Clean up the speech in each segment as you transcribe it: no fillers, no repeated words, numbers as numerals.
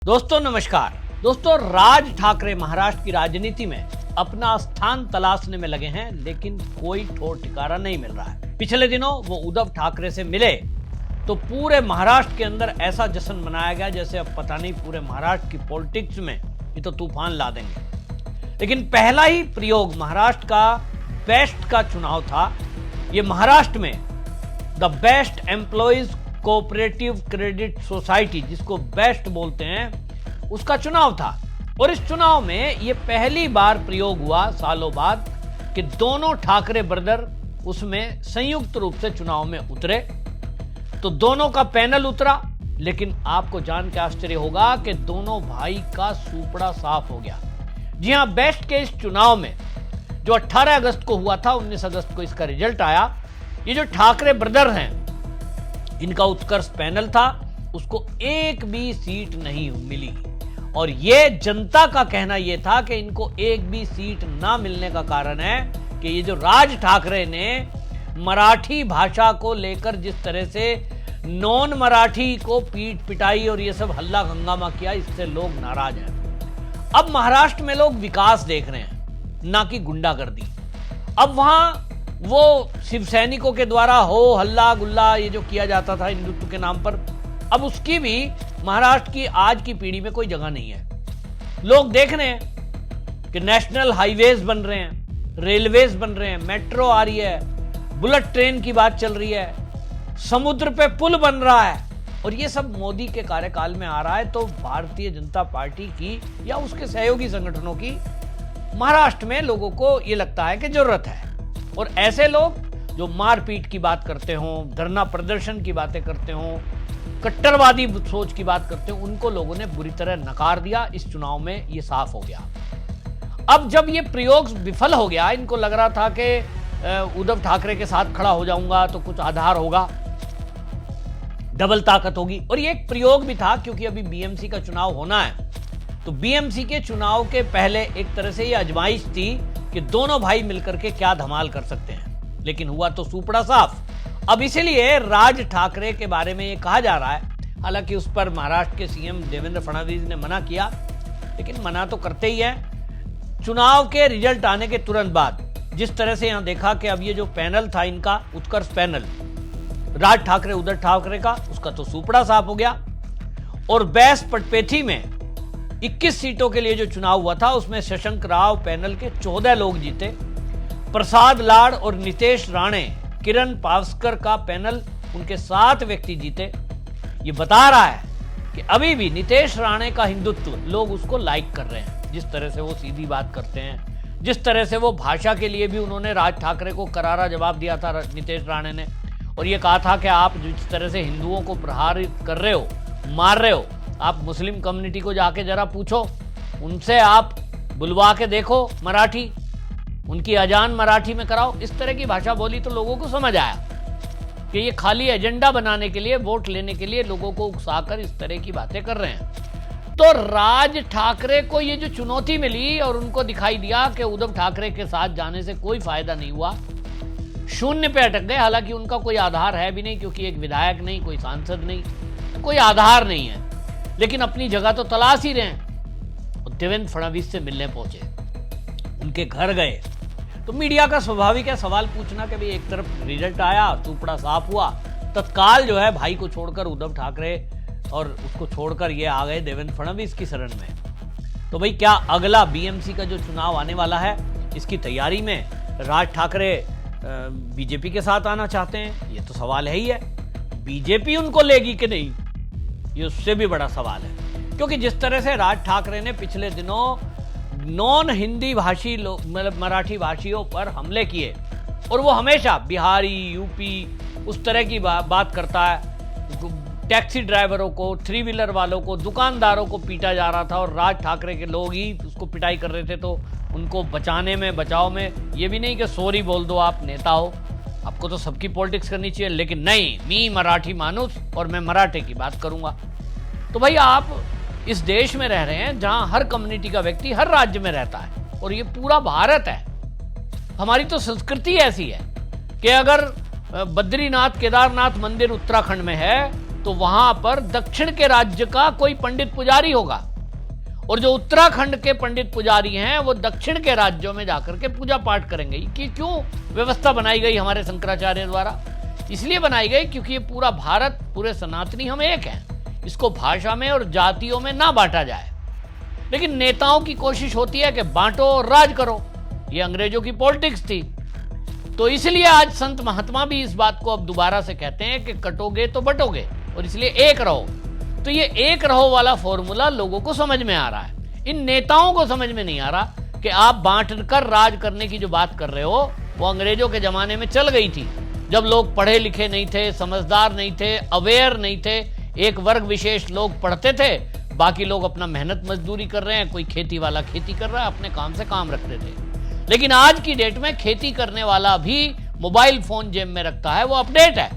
दोस्तों नमस्कार। दोस्तों राज ठाकरे महाराष्ट्र की राजनीति में अपना स्थान तलाशने में लगे हैं, लेकिन कोई ठोर ठिकाना नहीं मिल रहा है। पिछले दिनों वो उद्धव ठाकरे से मिले तो पूरे महाराष्ट्र के अंदर ऐसा जश्न मनाया गया जैसे अब पता नहीं पूरे महाराष्ट्र की पॉलिटिक्स में ये तो तूफान ला देंगे। लेकिन पहला ही प्रयोग महाराष्ट्र का बेस्ट का चुनाव था। ये महाराष्ट्र में the best employees cooperative credit society, जिसको बेस्ट बोलते हैं, उसका चुनाव था। और इस चुनाव में यह पहली बार प्रयोग हुआ सालों बाद कि दोनों ठाकरे ब्रदर उसमें संयुक्त रूप से चुनाव में उतरे। तो दोनों का पैनल उतरा, लेकिन आपको जान के आश्चर्य होगा कि दोनों भाई का सूपड़ा साफ हो गया। जी हां, बेस्ट के इस चुनाव में जो 18 अगस्त को हुआ था, 19 अगस्त को इसका रिजल्ट आया। ये जो ठाकरे ब्रदर हैं, इनका उत्कर्ष पैनल था, उसको एक भी सीट नहीं मिली। और ये जनता का कहना यह था कि इनको एक भी सीट ना मिलने का कारण है कि ये जो राज ठाकरे ने मराठी भाषा को लेकर जिस तरह से नॉन मराठी को पीट पिटाई और ये सब हल्ला हंगामा किया, इससे लोग नाराज हैं। अब महाराष्ट्र में लोग विकास देख रहे हैं, ना कि गुंडागर्दी। अब वहां वो शिव सैनिकों के द्वारा हो हल्ला गुल्ला ये जो किया जाता था हिंदुत्व के नाम पर, अब उसकी भी महाराष्ट्र की आज की पीढ़ी में कोई जगह नहीं है। लोग देख रहे हैं कि नेशनल हाईवेज बन रहे हैं, रेलवेज बन रहे हैं, मेट्रो आ रही है, बुलेट ट्रेन की बात चल रही है, समुद्र पे पुल बन रहा है, और ये सब मोदी के कार्यकाल में आ रहा है। तो भारतीय जनता पार्टी की या उसके सहयोगी संगठनों की महाराष्ट्र में लोगों को ये लगता है कि जरूरत है। और ऐसे लोग जो मारपीट की बात करते हों, धरना प्रदर्शन की बातें करते हों, कट्टरवादी सोच की बात करते हों, उनको लोगों ने बुरी तरह नकार दिया। इस चुनाव में ये साफ हो गया। अब जब ये प्रयोग विफल हो गया, इनको लग रहा था कि उद्धव ठाकरे के साथ खड़ा हो जाऊंगा तो कुछ आधार होगा, डबल ताकत होगी। और ये एक प्रयोग भी था, क्योंकि अभी बीएमसी का चुनाव होना है। तो बीएमसी के चुनाव के पहले एक तरह से ये आजमाइश थी कि दोनों भाई मिलकर के क्या धमाल कर सकते हैं। लेकिन हुआ तो सूपड़ा साफ। अब इसीलिए राज ठाकरे के बारे में ये कहा जा रहा है, हालांकि उस पर महाराष्ट्र के सीएम देवेंद्र फडणवीस ने मना किया, लेकिन मना तो करते ही है। चुनाव के रिजल्ट आने के तुरंत बाद जिस तरह से यहां देखा कि अब ये जो पैनल था इनका, उत्कर्ष पैनल, राज ठाकरे उद्धव ठाकरे का, उसका तो सूपड़ा साफ हो गया। और बैस पटपेथी में 21 सीटों के लिए जो चुनाव हुआ था, उसमें शशांक राव पैनल के 14 लोग जीते। प्रसाद लाड और नितेश राणे, किरण पावस्कर का पैनल, उनके 7 व्यक्ति जीते। ये बता रहा है कि अभी भी नितेश राणे का हिंदुत्व लोग उसको लाइक कर रहे हैं। जिस तरह से वो सीधी बात करते हैं, जिस तरह से वो भाषा के लिए भी उन्होंने राज ठाकरे को करारा जवाब दिया था नितेश राणे ने, और ये कहा था कि आप जिस तरह से हिंदुओं को प्रहारित कर रहे हो, मार रहे हो, आप मुस्लिम कम्युनिटी को जाके जरा पूछो, उनसे आप बुलवा के देखो मराठी, उनकी अजान मराठी में कराओ। इस तरह की भाषा बोली तो लोगों को समझ आया कि ये खाली एजेंडा बनाने के लिए, वोट लेने के लिए लोगों को उकसाकर इस तरह की बातें कर रहे हैं। तो राज ठाकरे को ये जो चुनौती मिली और उनको दिखाई दिया कि उद्धव ठाकरे के साथ जाने से कोई फायदा नहीं हुआ, शून्य पे अटक गए। हालांकि उनका कोई आधार है भी नहीं, क्योंकि एक विधायक नहीं, कोई सांसद नहीं, तो कोई आधार नहीं है, लेकिन अपनी जगह तो तलाश ही रहे हैं। और देवेंद्र फडणवीस से मिलने पहुंचे, उनके घर गए, तो मीडिया का स्वाभाविक है सवाल पूछना कि भाई एक तरफ रिजल्ट आया, सूपड़ा साफ हुआ, तत्काल जो है भाई को छोड़कर उद्धव ठाकरे और उसको छोड़कर ये आ गए देवेंद्र फडणवीस की शरण में। तो भाई क्या अगला बीएमसी का जो चुनाव आने वाला है, इसकी तैयारी में राज ठाकरे बीजेपी के साथ आना चाहते हैं? ये तो सवाल है ही है। बीजेपी उनको लेगी कि नहीं, ये उससे भी बड़ा सवाल है। क्योंकि जिस तरह से राज ठाकरे ने पिछले दिनों नॉन हिंदी भाषी लोग, मतलब मराठी भाषियों पर हमले किए, और वो हमेशा बिहारी, यूपी, उस तरह की बात करता है। टैक्सी ड्राइवरों को, 3 व्हीलर वालों को, दुकानदारों को पीटा जा रहा था, और राज ठाकरे के लोग ही उसको पिटाई कर रहे थे। तो उनको बचाने में, बचाव में, ये भी नहीं कि सॉरी बोल दो, आप नेता हो, आपको तो सबकी पॉलिटिक्स करनी चाहिए, लेकिन नहीं, मी मराठी मानुस और मैं मराठी की बात करूंगा। तो भाई आप इस देश में रह रहे हैं जहां हर कम्युनिटी का व्यक्ति हर राज्य में रहता है, और ये पूरा भारत है। हमारी तो संस्कृति ऐसी है कि अगर बद्रीनाथ केदारनाथ मंदिर उत्तराखंड में है तो वहां पर दक्षिण के राज्य का कोई पंडित पुजारी होगा, और जो उत्तराखंड के पंडित पुजारी हैं वो दक्षिण के राज्यों में जाकर के पूजा पाठ करेंगे। कि क्यों व्यवस्था बनाई गई हमारे शंकराचार्य द्वारा? इसलिए बनाई गई क्योंकि ये पूरा भारत, पूरे सनातनी हम एक हैं, इसको भाषा में और जातियों में ना बांटा जाए। लेकिन नेताओं की कोशिश होती है कि बांटो और राज करो। ये अंग्रेजों की पॉलिटिक्स थी। तो इसलिए आज संत महात्मा भी इस बात को अब दोबारा से कहते हैं कि कटोगे तो बटोगे, और इसलिए एक रहो। तो ये एक रहो वाला फॉर्मूला लोगों को समझ में आ रहा है, इन नेताओं को समझ में नहीं आ रहा कि आप बांट कर राज करने की जो बात कर रहे हो वो अंग्रेजों के जमाने में चल गई थी, जब लोग पढ़े लिखे नहीं थे, समझदार नहीं थे, अवेयर नहीं थे। एक वर्ग विशेष लोग पढ़ते थे, बाकी लोग अपना मेहनत मजदूरी कर रहे हैं, कोई खेती वाला खेती कर रहा है, अपने काम से काम रखते थे। लेकिन आज की डेट में खेती करने वाला भी मोबाइल फोन जेब में रखता है, वो अपडेट है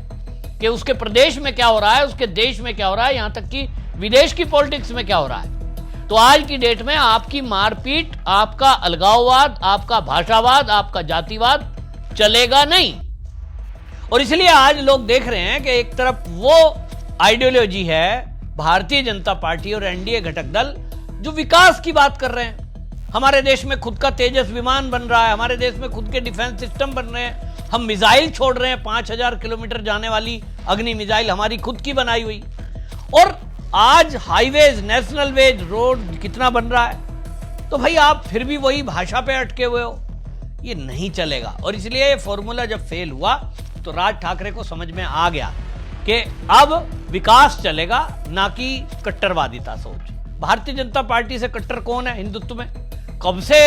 कि उसके प्रदेश में क्या हो रहा है, उसके देश में क्या हो रहा है, यहां तक कि विदेश की पॉलिटिक्स में क्या हो रहा है। तो आज की डेट में आपकी मारपीट, आपका अलगाववाद, आपका भाषावाद, आपका जातिवाद चलेगा नहीं। और इसलिए आज लोग देख रहे हैं कि एक तरफ वो आइडियोलॉजी है भारतीय जनता पार्टी और एनडीए घटक दल जो विकास की बात कर रहे हैं। हमारे देश में खुद का तेजस विमान बन रहा है, हमारे देश में खुद के डिफेंस सिस्टम बन रहे हैं, हम मिसाइल छोड़ रहे हैं, 5000 किलोमीटर जाने वाली अग्नि मिसाइल हमारी खुद की बनाई हुई। और आज हाईवेज, नेशनल वेज, रोड कितना बन रहा है। तो भाई आप फिर भी वही भाषा पे अटके हुए हो, ये नहीं चलेगा। और इसलिए ये फॉर्मूला जब फेल हुआ तो राज ठाकरे को समझ में आ गया कि अब विकास चलेगा, ना कि कट्टरवादिता सोच। भारतीय जनता पार्टी से कट्टर कौन है हिंदुत्व में? कब से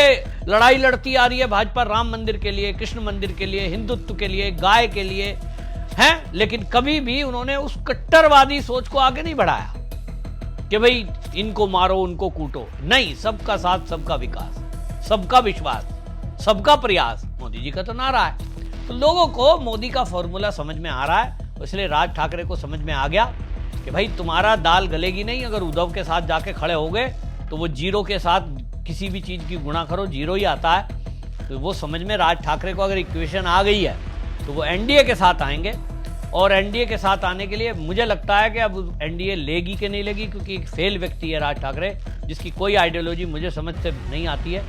लड़ाई लड़ती आ रही है भाजपा, राम मंदिर के लिए, कृष्ण मंदिर के लिए, हिंदुत्व के लिए, गाय के लिए हैं। लेकिन कभी भी उन्होंने उस कट्टरवादी सोच को आगे नहीं बढ़ाया कि भाई इनको मारो, उनको कूटो। नहीं, सबका साथ, सबका विकास, सबका विश्वास, सबका प्रयास मोदी जी का तो नारा है। तो लोगों को मोदी का फॉर्मूला समझ में आ रहा है, इसलिए राज ठाकरे को समझ में आ गया कि भाई तुम्हारा दाल गलेगी नहीं। अगर उद्धव के साथ जाके खड़े हो गए तो वो जीरो के साथ किसी भी चीज की गुणा करो, जीरो ही आता है। तो वो समझ में राज ठाकरे को अगर इक्वेशन आ गई है तो वो एनडीए के साथ आएंगे। और एनडीए के साथ आने के लिए मुझे लगता है कि अब एनडीए लेगी कि नहीं लेगी, क्योंकि एक फेल व्यक्ति है राज ठाकरे, जिसकी कोई आइडियोलॉजी मुझे समझ से नहीं आती है।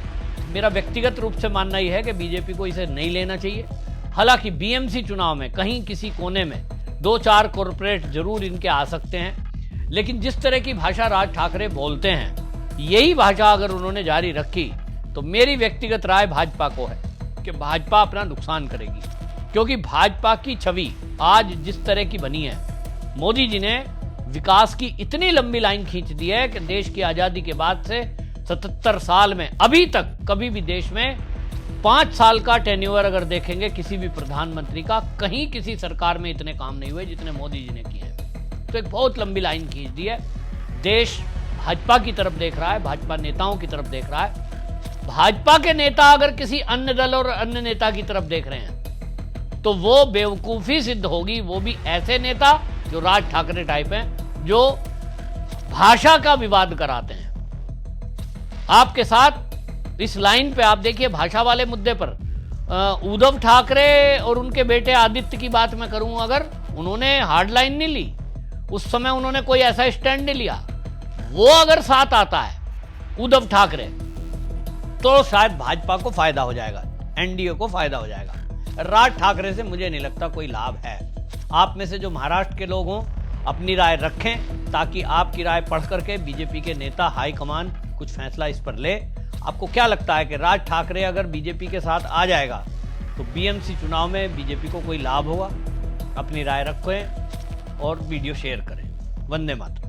मेरा व्यक्तिगत रूप से मानना यह है कि बीजेपी को इसे नहीं लेना चाहिए। हालांकि बीएमसी चुनाव में कहीं किसी कोने में 2-4 कॉरपोरेट जरूर इनके आ सकते हैं, लेकिन जिस तरह की भाषा राज ठाकरे बोलते हैं, यही भाषा अगर उन्होंने जारी रखी तो मेरी व्यक्तिगत राय भाजपा को है कि भाजपा अपना नुकसान करेगी। क्योंकि भाजपा की छवि आज जिस तरह की बनी है, मोदी जी ने विकास की इतनी लंबी लाइन खींच दी है कि देश की आजादी के बाद से 77 साल में अभी तक कभी भी देश में 5 साल का टेन्योर अगर देखेंगे किसी भी प्रधानमंत्री का, कहीं किसी सरकार में इतने काम नहीं हुए जितने मोदी जी ने किए हैं। तो एक बहुत लंबी लाइन खींच दी है। देश भाजपा की तरफ देख रहा है, भाजपा नेताओं की तरफ देख रहा है। भाजपा के नेता अगर किसी अन्य दल और अन्य नेता की तरफ देख रहे हैं तो वो बेवकूफी सिद्ध होगी। वो भी ऐसे नेता जो राज ठाकरे टाइप हैं, जो भाषा का विवाद कराते हैं। आपके साथ इस लाइन पे आप देखिए, भाषा वाले मुद्दे पर उद्धव ठाकरे और उनके बेटे आदित्य की बात मैं करूं, अगर उन्होंने हार्ड लाइन नहीं ली, उस समय उन्होंने कोई ऐसा स्टैंड नहीं लिया, वो अगर साथ आता है उद्धव ठाकरे, तो शायद भाजपा को फायदा हो जाएगा, एनडीए को फायदा हो जाएगा। राज ठाकरे से मुझे नहीं लगता कोई लाभ है। आप में से जो महाराष्ट्र के लोग हों अपनी राय रखें, ताकि आपकी राय पढ़ करके बीजेपी के नेता, हाईकमान कुछ फैसला इस पर ले। आपको क्या लगता है कि राज ठाकरे अगर बीजेपी के साथ आ जाएगा तो बीएमसी चुनाव में बीजेपी को कोई लाभ होगा? अपनी राय रखें और वीडियो शेयर करें। वंदे मातरम।